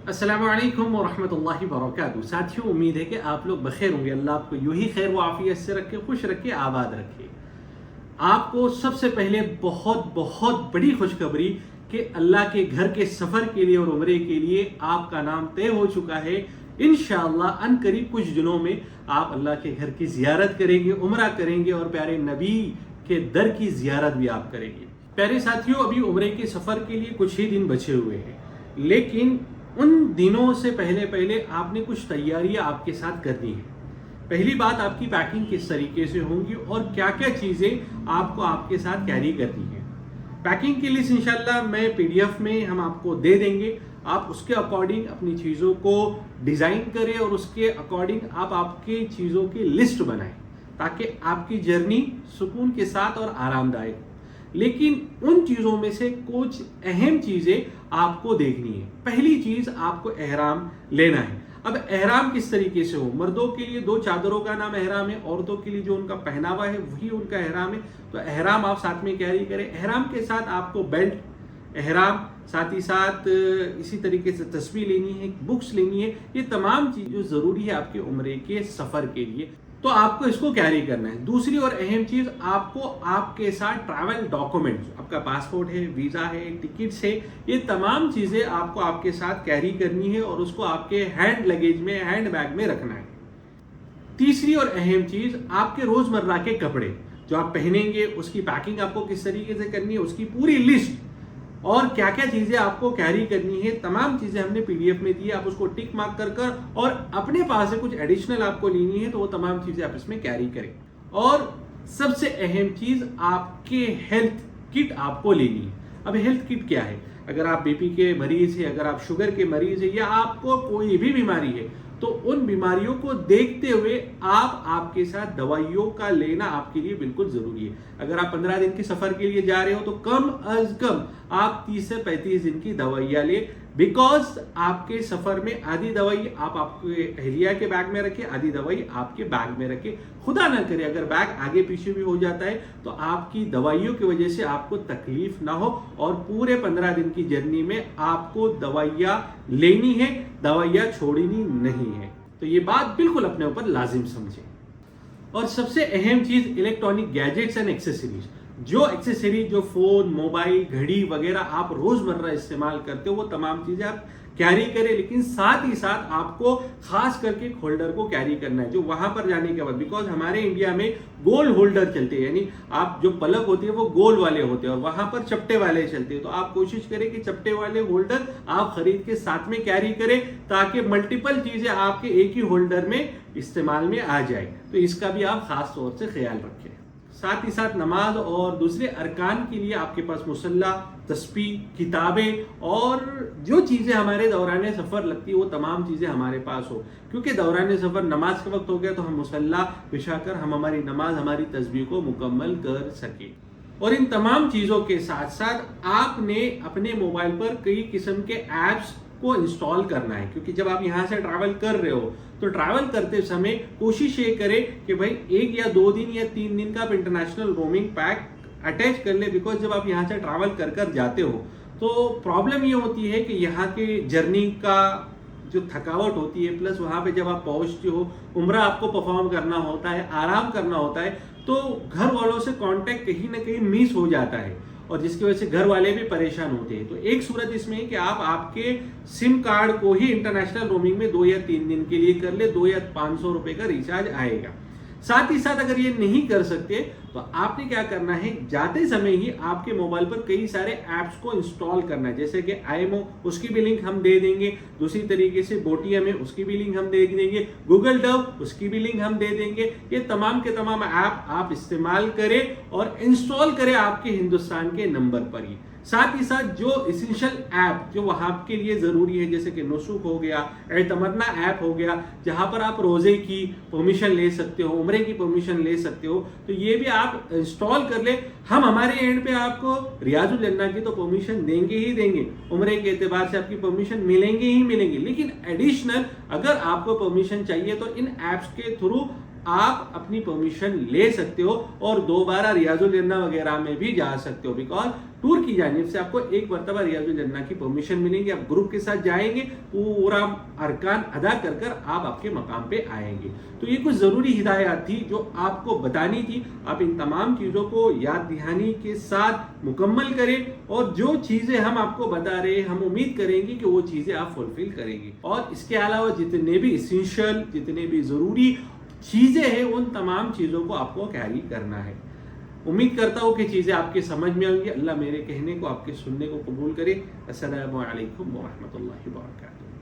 अस्सलामु अलैकुम वरहमतुल्लाहि वबरकातुहू। साथियों, उम्मीद है कि आप लोग बखैर होंगे। अल्लाह आपको यूं ही खैर व आफियत से रखे, खुश रखे, आबाद रखे। आपको सबसे पहले बहुत बहुत बड़ी खुशखबरी कि अल्लाह के घर के सफ़र के लिए और उम्रे के लिए आपका नाम तय हो चुका है। इंशाअल्लाह अनकरीब कुछ दिनों में आप अल्लाह के घर की ज़ियारत करेंगे, उम्रा करेंगे और प्यारे नबी के दर की ज़ियारत भी आप करेंगे। प्यारे साथियों, अभी उम्रे के सफ़र के लिए कुछ ही दिन बचे हुए हैं, लेकिन उन दिनों से पहले पहले आपने कुछ तैयारियां आपके साथ करनी है। पहली बात, आपकी पैकिंग किस तरीके से होंगी और क्या क्या चीज़ें आपको आपके साथ कैरी करनी है। पैकिंग की लिस्ट इंशाल्लाह मैं पीडीएफ में हम आपको दे देंगे। आप उसके अकॉर्डिंग अपनी चीज़ों को डिज़ाइन करें और उसके अकॉर्डिंग आप आपकी चीज़ों की लिस्ट बनाएं, ताकि आपकी जर्नी सुकून के साथ और आरामदायक हो। लेकिन उन चीज़ों में से कुछ अहम चीज़ें आपको देखनी है। पहली चीज़, आपको एहराम लेना है। अब एहराम किस तरीके से हो? मर्दों के लिए 2 चादरों का नाम एहराम है, औरतों के लिए जो उनका पहनावा है वही उनका एहराम है। तो एहराम आप साथ में कैरी करें। एहराम के साथ आपको बेल्ट, एहराम, साथ ही साथ इसी तरीके से तस्बीह लेनी है, बुक्स लेनी है। ये तमाम चीज़ जो ज़रूरी है आपके उम्रे के सफ़र के लिए, तो आपको इसको कैरी करना है। दूसरी और अहम चीज़, आपको आपके साथ ट्रैवल डॉक्यूमेंट्स, आपका पासपोर्ट है, वीज़ा है, टिकट्स है, ये तमाम चीज़ें आपको आपके साथ कैरी करनी है और उसको आपके हैंड लगेज में, हैंड बैग में रखना है। तीसरी और अहम चीज़, आपके रोज़मर्रा के कपड़े जो आप पहनेंगे उसकी पैकिंग आपको किस तरीके से करनी है, उसकी पूरी लिस्ट और क्या क्या चीज़ें आपको कैरी करनी है, तमाम चीज़ें हमने पीडीएफ में दी है। आप उसको टिक मार्क कर और अपने पास से कुछ एडिशनल आपको लेनी है तो वो तमाम चीज़ें आप इसमें कैरी करें। और सबसे अहम चीज़, आपके हेल्थ किट आपको लेनी है। अब हेल्थ किट क्या है? अगर आप बीपी के मरीज़ हैं, अगर आप शुगर के मरीज़ हैं या आपको कोई भी बीमारी है, तो उन बीमारियों को देखते हुए आप आपके साथ दवाइयों का लेना आपके लिए बिल्कुल ज़रूरी है। अगर आप 15 दिन के सफ़र के लिए जा रहे हो तो कम अज कम आप 30 से 35 दिन की दवाइयाँ लें, बिकॉज आपके सफ़र में आधी दवाई आप आपके अहलिया के बैग में रखें, आधी दवाई आपके बैग में रखें। खुदा ना करे अगर बैग आगे पीछे भी हो जाता है तो आपकी दवाइयों की वजह से आपको तकलीफ ना हो और पूरे 15 दिन की जर्नी में आपको दवाइयाँ लेनी है, दवाइयाँ छोड़नी नहीं है। तो ये बात बिल्कुल अपने ऊपर लाजिम समझें। और सबसे अहम चीज़, इलेक्ट्रॉनिक गैजेट्स एंड एक्सेसरीज। जो एक्सेसरीज, जो फ़ोन, मोबाइल, घड़ी वगैरह आप रोज़मर्रा इस्तेमाल करते हो वो तमाम चीज़ें आप कैरी करें। लेकिन साथ ही साथ आपको खास करके होल्डर को कैरी करना है जो वहां पर जाने के बाद, बिकॉज हमारे इंडिया में गोल होल्डर चलते हैं, यानी आप जो पलक होती है वो गोल वाले होते हैं और वहां पर चपटे वाले चलते हैं। तो आप कोशिश करें कि चपटे वाले होल्डर आप खरीद के साथ में कैरी करें ताकि मल्टीपल चीजें आपके एक ही होल्डर में इस्तेमाल में आ जाए। तो इसका भी आप खास तौर से ख्याल रखें। साथ ही साथ नमाज और दूसरे अरकान के लिए आपके पास मुसल्ला, तस्बीह, किताबें और जो चीज़ें हमारे दौरान सफ़र लगती है वो तमाम चीज़ें हमारे पास हो, क्योंकि दौरान सफ़र नमाज का वक्त हो गया तो हम मुसल्ला बिछाकर हम हमारी नमाज, हमारी तस्बीह को मुकम्मल कर सके। और इन तमाम चीज़ों के साथ साथ आपने अपने मोबाइल पर कई किस्म के ऐप्स को इंस्टॉल करना है, क्योंकि जब आप यहाँ से ट्रैवल कर रहे हो तो ट्रैवल करते समय कोशिश ये करें कि भाई 1 या 2 दिन या 3 दिन का आप इंटरनेशनल रोमिंग पैक अटैच कर ले। बिकॉज जब आप यहाँ से ट्रैवल कर कर जाते हो तो प्रॉब्लम ये होती है कि यहाँ के जर्नी का जो थकावट होती है, प्लस वहाँ पे जब आप पहुँचते हो, उम्रा आपको परफॉर्म करना होता है, आराम करना होता है, तो घर वालों से कांटेक्ट कहीं ना कहीं मिस हो जाता है और जिसकी वजह से घर वाले भी परेशान होते हैं। तो एक सूरत इसमें है कि आप आपके सिम कार्ड को ही इंटरनेशनल रोमिंग में 2 या 3 दिन के लिए कर ले, 2 या 500 रुपए का रिचार्ज आएगा। साथ ही साथ अगर ये नहीं कर सकते तो आपने क्या करना है, जाते समय ही आपके मोबाइल पर कई सारे ऐप्स को इंस्टॉल करना है, जैसे कि आईएमओ, उसकी भी लिंक हम दे देंगे। दूसरी तरीके से बोटियम है, उसकी भी लिंक हम दे देंगे। गूगल डव, उसकी भी लिंक हम दे देंगे। ये तमाम के तमाम ऐप आप इस्तेमाल करें और इंस्टॉल करें आपके हिंदुस्तान के नंबर पर ही। साथ ही साथ जो इसेंशियल ऐप जो वहाँ के लिए ज़रूरी है, जैसे कि नुसुक हो गया, एतमन्ना ऐप हो गया, जहाँ पर आप रोज़े की परमिशन ले सकते हो, उम्रे की परमिशन ले सकते हो, तो ये भी आप इंस्टॉल कर ले। हम हमारे एंड पे आपको रियाजुल जन्ना की तो परमिशन देंगे ही देंगे, उम्रे के एतबार से आपकी परमिशन मिलेंगे ही मिलेंगे। लेकिन एडिशनल अगर आपको परमिशन चाहिए तो इन ऐप्स के थ्रू आप अपनी परमिशन ले सकते हो और दोबारा रियाजुल जन्ना वगैरह में भी जा सकते हो। बिकॉज टूर की जानिब से आपको एक मरतबा रियाजुल जन्ना की परमिशन मिलेगी, आप ग्रुप के साथ जाएंगे, पूरा अरकान अदा कर कर आप आपके मकाम पे आएंगे। तो ये कुछ ज़रूरी हिदायत थी जो आपको बतानी थी। आप इन तमाम चीज़ों को याद दहानी के साथ मुकम्मल करें और जो चीज़ें हम आपको बता रहे हैं हम उम्मीद करेंगे कि वो चीज़ें आप फुलफिल करेंगे। और इसके अलावा जितने भी इसेंशियल, जितने भी ज़रूरी चीज़ें हैं उन तमाम चीज़ों को आपको कैरी करना है। उम्मीद करता हूँ कि चीज़ें आपके समझ में आएंगी। अल्लाह मेरे कहने को, आपके सुनने को कबूल करे। अस्सलामु अलैकुम व रहमतुल्लाहि व बरकातुहू।